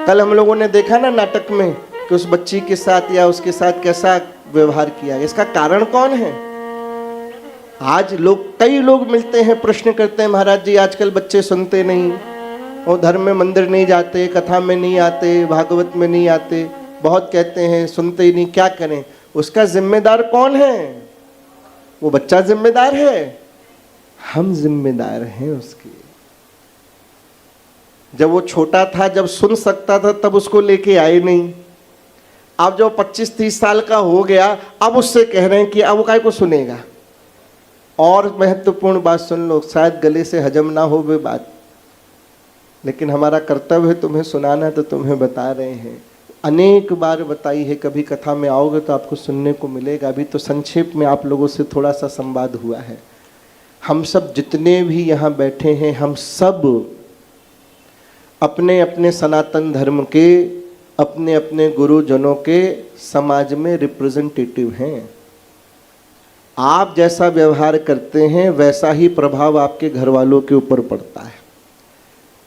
कल हम लोगों ने देखा ना नाटक में कि उस बच्ची के साथ या उसके साथ कैसा व्यवहार किया। इसका कारण कौन है? आज कई लोग मिलते हैं, प्रश्न करते हैं, महाराज जी आजकल बच्चे सुनते नहीं, वो धर्म में मंदिर नहीं जाते, कथा में नहीं आते, भागवत में नहीं आते, बहुत कहते हैं सुनते ही नहीं, क्या करें? उसका जिम्मेदार कौन है? वो बच्चा जिम्मेदार है, हम जिम्मेदार हैं उसके। जब वो छोटा था, जब सुन सकता था, तब उसको लेके आए नहीं। अब जब 25-30 साल का हो गया, अब उससे कह रहे हैं कि अब वो काय को सुनेगा। और महत्वपूर्ण बात सुन लो, शायद गले से हजम ना हो वे बात, लेकिन हमारा कर्तव्य है तुम्हें सुनाना, तो तुम्हें बता रहे हैं। अनेक बार बताई है, कभी कथा में आओगे तो आपको सुनने को मिलेगा। अभी तो संक्षेप में आप लोगों से थोड़ा सा संवाद हुआ है। हम सब जितने भी यहाँ बैठे हैं, हम सब अपने अपने सनातन धर्म के, अपने अपने गुरुजनों के समाज में रिप्रेजेंटेटिव हैं। आप जैसा व्यवहार करते हैं वैसा ही प्रभाव आपके घर वालों के ऊपर पड़ता है।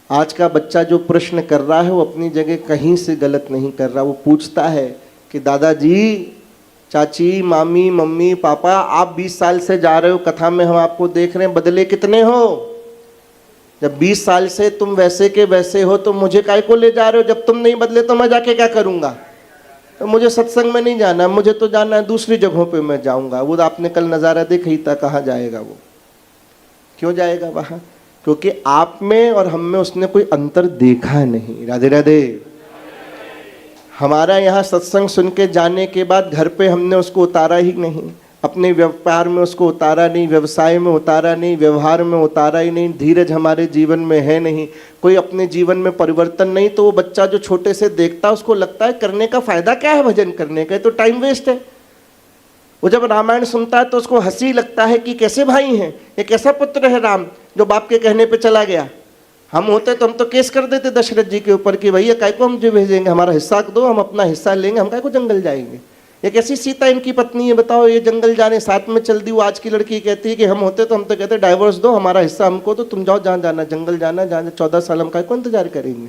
आज का बच्चा जो प्रश्न कर रहा है वो अपनी जगह कहीं से गलत नहीं कर रहा। वो पूछता है कि दादाजी, चाची, मामी, मम्मी, पापा, आप 20 साल से जा रहे हो कथा में, हम आपको देख रहे हैं, बदले कितने हो? जब 20 साल से तुम वैसे के वैसे हो तो मुझे काय को ले जा रहे हो? जब तुम नहीं बदले तो मैं जाके क्या करूँगा? तो मुझे सत्संग में नहीं जाना, मुझे तो जाना है दूसरी जगहों पे मैं जाऊँगा। वो आपने कल नज़ारा देखा ही था, कहाँ जाएगा वो? क्यों जाएगा वहाँ? क्योंकि आप में और हम में उसने कोई अंतर देखा नहीं। राधे राधे। हमारा यहाँ सत्संग सुन के जाने के बाद घर पे हमने उसको उतारा ही नहीं, अपने व्यापार में उसको उतारा नहीं, व्यवसाय में उतारा नहीं, व्यवहार में उतारा ही नहीं, धीरज हमारे जीवन में है नहीं, कोई अपने जीवन में परिवर्तन नहीं। तो वो बच्चा जो छोटे से देखता है उसको लगता है करने का फायदा क्या है, भजन करने का, तो टाइम वेस्ट है। वो जब रामायण सुनता है तो उसको हंसी लगता है कि कैसे भाई हैं, ये कैसा पुत्र है राम जो बाप के कहने पे चला गया। हम होते तो हम तो केस कर देते दशरथ जी के ऊपर कि भैया काय को हम जो भेजेंगे, हमारा हिस्सा दो, हम अपना हिस्सा लेंगे, हम काय को जंगल जाएंगे। ये कैसी सीता इनकी पत्नी है बताओ, ये जंगल जाने साथ में चल दी। वो आज की लड़की कहती है कि हम होते तो हम तो कहते डाइवोर्स दो, हमारा हिस्सा हमको दो, तुम जाओ जहाँ जाना, जंगल जाना, जहाँ 14 साल हम काय को इंतजार करेंगे।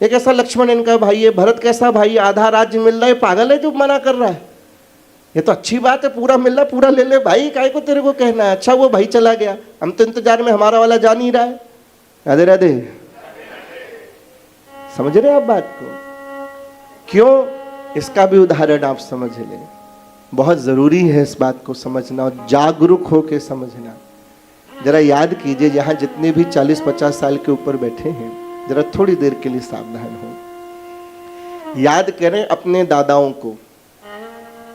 ये कैसा लक्ष्मण इनका भाई है, भरत कैसा भाई, आधा राज्य मिल रहा है, पागल है जो मना कर रहा है। ये तो अच्छी बात है, पूरा मिल रहा है, पूरा ले ले भाई, काय को तेरे को कहना है। अच्छा वो भाई चला गया, हम तो इंतजार में, हमारा वाला जा नहीं रहा है। राधे राधे। समझ रहे आप बात को? क्यों? इसका भी उदाहरण आप समझ लें। बहुत जरूरी है इस बात को समझना और जागरूक होकर समझना। जरा याद कीजिए, यहाँ जितने भी 40-50 साल के ऊपर बैठे हैं, जरा थोड़ी देर के लिए सावधान हो। याद करें अपने दादाओं को,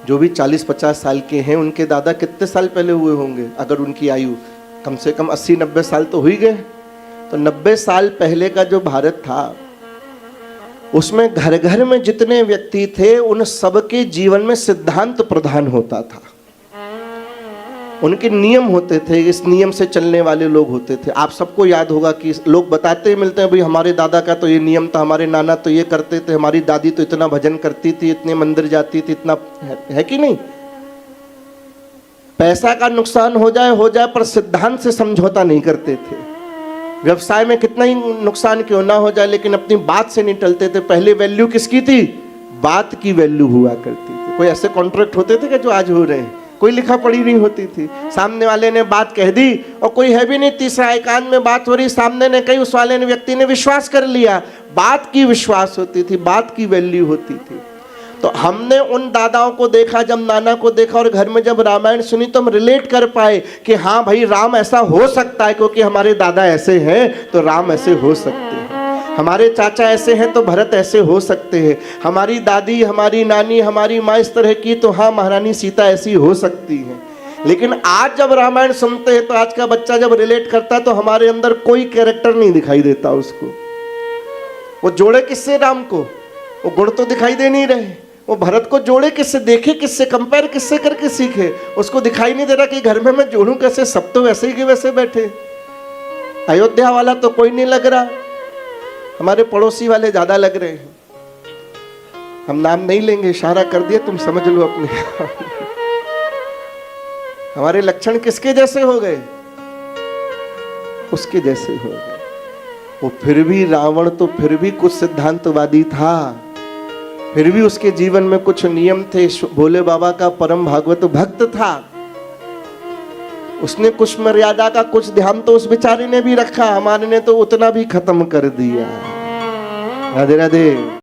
जो भी 40-50 साल के हैं, उनके दादा कितने साल पहले हुए होंगे? अगर उनकी आयु कम से कम 80-90 साल तो हुई गए। तो 90 साल पहले का जो भारत था, उसमें घर घर में जितने व्यक्ति थे उन सबके जीवन में सिद्धांत प्रधान होता था। उनके नियम होते थे, इस नियम से चलने वाले लोग होते थे। आप सबको याद होगा कि लोग बताते मिलते हैं, भाई हमारे दादा का तो ये नियम था, हमारे नाना तो ये करते थे, हमारी दादी तो इतना भजन करती थी, इतने मंदिर जाती थी, इतना है कि नहीं? पैसा का नुकसान हो जाए पर सिद्धांत से समझौता नहीं करते थे। व्यवसाय में कितना ही नुकसान क्यों ना हो जाए, लेकिन अपनी बात से नहीं टलते थे। पहले वैल्यू किसकी थी? बात की वैल्यू हुआ करती थी। कोई ऐसे कॉन्ट्रैक्ट होते थे कि जो आज हो रहे हैं, कोई लिखा पढ़ी नहीं होती थी। सामने वाले ने बात कह दी और कोई है भी नहीं, तीसरा एकांत में बात हो रही, सामने ने कही, उस वाले ने व्यक्ति ने विश्वास कर लिया। बात की विश्वास होती थी, बात की वैल्यू होती थी। तो हमने उन दादाओं को देखा, जब नाना को देखा और घर में जब रामायण सुनी तो हम रिलेट कर पाए कि हाँ भाई राम ऐसा हो सकता है, क्योंकि हमारे दादा ऐसे हैं तो राम ऐसे हो सकते हैं, हमारे चाचा ऐसे हैं तो भरत ऐसे हो सकते हैं, हमारी दादी, हमारी नानी, हमारी माँ इस तरह की तो हाँ महारानी सीता ऐसी हो सकती है। लेकिन आज जब रामायण सुनते हैं तो आज का बच्चा जब रिलेट करता है तो हमारे अंदर कोई कैरेक्टर नहीं दिखाई देता उसको। वो जोड़े किससे राम को? वो गुण तो दिखाई दे नहीं रहे। वो भरत को जोड़े किससे, देखे किससे, कंपेयर किससे करके सीखे? उसको दिखाई नहीं दे रहा कि घर में मैं जोड़ूं कैसे, सब तो वैसे ही के वैसे बैठे। अयोध्या वाला तो कोई नहीं लग रहा, हमारे पड़ोसी वाले ज्यादा लग रहे हैं। हम नाम नहीं लेंगे, इशारा कर दिया, तुम समझ लो अपने। हमारे लक्षण किसके जैसे हो गए? उसके जैसे हो गए। वो फिर भी रावण तो फिर भी कुछ सिद्धांतवादी था, फिर भी उसके जीवन में कुछ नियम थे। भोले बाबा का परम भागवत भक्त था, उसने कुछ मर्यादा का कुछ ध्यान तो उस बेचारे ने भी रखा, हमारे ने तो उतना भी खत्म कर दिया। राधे राधे।